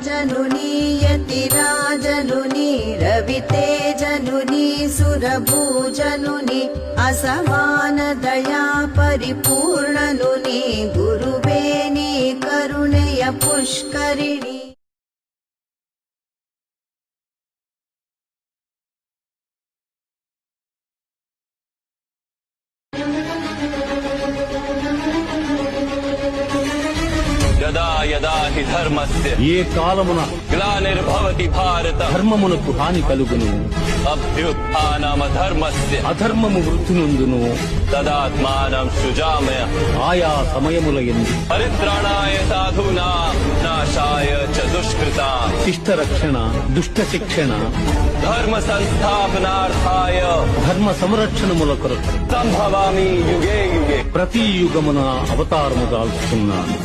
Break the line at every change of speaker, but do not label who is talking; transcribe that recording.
जनुनी यतिराजनुनी रवितेजनुनी सुरभूजनुनी असमान दया परिपूर्णनुनी गुरुवेनी करुणय पुष्करिणी।
యదా యదా హి ధర్మస్య
ఏ కాలమున
గ్లానిర్భవతి భారత
ధర్మమునకు హాని కలుగును,
అభ్యుత్థానమధర్మస్య
అధర్మము వృద్ధినందును
తదాత్మానం సృజామయ
ఆయా సమయముల యందు
పరిత్రాణాయ సాధూనాం నాశాయ చ దుష్కృతాం
శిష్ట రక్షణ, దుష్ట శిక్షణ,
ధర్మ సంస్థాపనార్థాయ
ధర్మ సంరక్షణముల కొరకు
సంభవామి యుగే యుగే।
ప్రతి యుగమున అవతారము దాల్చుతున్నాను।